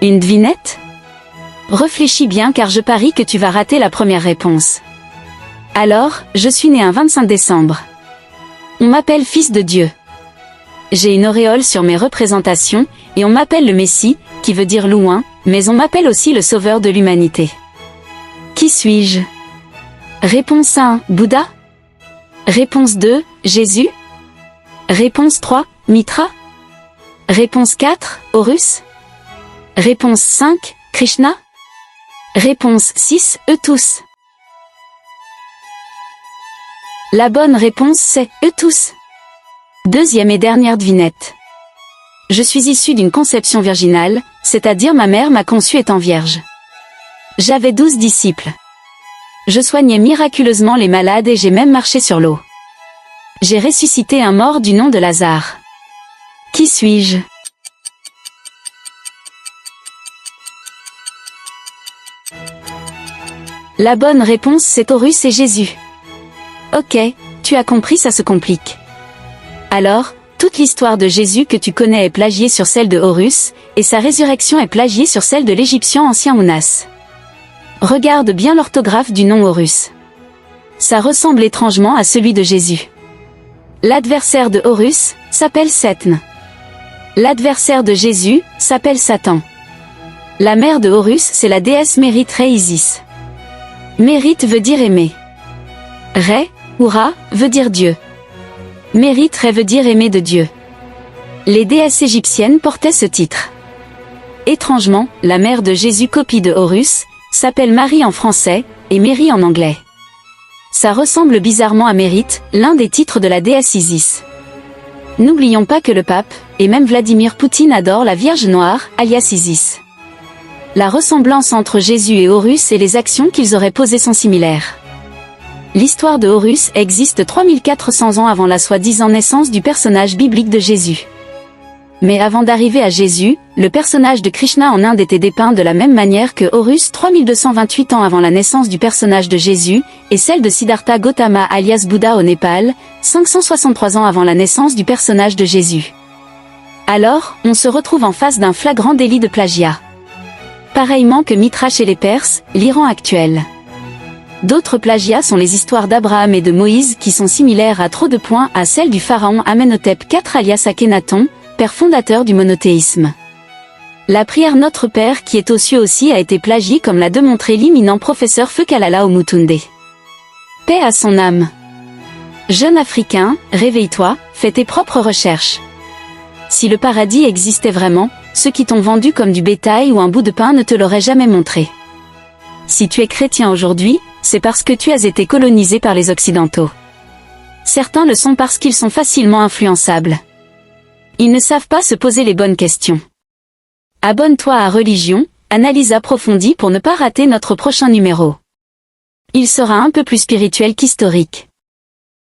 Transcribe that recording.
Une devinette? Réfléchis bien car je parie que tu vas rater la première réponse. Alors, je suis né un 25 décembre. On m'appelle fils de Dieu. J'ai une auréole sur mes représentations, et on m'appelle le Messie, qui veut dire loin, mais on m'appelle aussi le sauveur de l'humanité. Qui suis-je? Réponse 1, Bouddha. Réponse 2, Jésus. Réponse 3, Mitra. Réponse 4, Horus. Réponse 5, Krishna. Réponse 6, eux tous. La bonne réponse c'est eux tous. Deuxième et dernière devinette. Je suis issue d'une conception virginale, c'est-à-dire ma mère m'a conçue étant vierge. J'avais 12 disciples. Je soignais miraculeusement les malades et j'ai même marché sur l'eau. J'ai ressuscité un mort du nom de Lazare. Qui suis-je? La bonne réponse c'est Horus et Jésus. Ok, tu as compris, ça se complique. Alors, toute l'histoire de Jésus que tu connais est plagiée sur celle de Horus, et sa résurrection est plagiée sur celle de l'Égyptien ancien Ounas. Regarde bien l'orthographe du nom Horus. Ça ressemble étrangement à celui de Jésus. L'adversaire de Horus s'appelle Setne. L'adversaire de Jésus s'appelle Satan. La mère de Horus c'est la déesse Mérite Ré Isis. Mérite veut dire aimer. Ré, ou Ra, veut dire Dieu. Mérite Ré veut dire aimer de Dieu. Les déesses égyptiennes portaient ce titre. Étrangement, la mère de Jésus, copie de Horus, s'appelle Marie en français, et Méry en anglais. Ça ressemble bizarrement à Mérite, l'un des titres de la déesse Isis. N'oublions pas que le pape, et même Vladimir Poutine adore la Vierge Noire, alias Isis. La ressemblance entre Jésus et Horus et les actions qu'ils auraient posées sont similaires. L'histoire de Horus existe 3400 ans avant la soi-disant naissance du personnage biblique de Jésus. Mais avant d'arriver à Jésus, le personnage de Krishna en Inde était dépeint de la même manière que Horus 3228 ans avant la naissance du personnage de Jésus, et celle de Siddhartha Gautama alias Bouddha au Népal, 563 ans avant la naissance du personnage de Jésus. Alors, on se retrouve en face d'un flagrant délit de plagiat. Pareillement que Mitra chez les Perses, l'Iran actuel. D'autres plagiats sont les histoires d'Abraham et de Moïse qui sont similaires à trop de points à celles du pharaon Amenhotep IV alias Akhenaton, père fondateur du monothéisme. La prière Notre Père qui est aux cieux aussi a été plagiée comme l'a démontré l'éminent professeur Feukalala Omutunde. Paix à son âme. Jeune Africain, réveille-toi, fais tes propres recherches. Si le paradis existait vraiment, ceux qui t'ont vendu comme du bétail ou un bout de pain ne te l'auraient jamais montré. Si tu es chrétien aujourd'hui, c'est parce que tu as été colonisé par les Occidentaux. Certains le sont parce qu'ils sont facilement influençables. Ils ne savent pas se poser les bonnes questions. Abonne-toi à Religion, analyse approfondie pour ne pas rater notre prochain numéro. Il sera un peu plus spirituel qu'historique.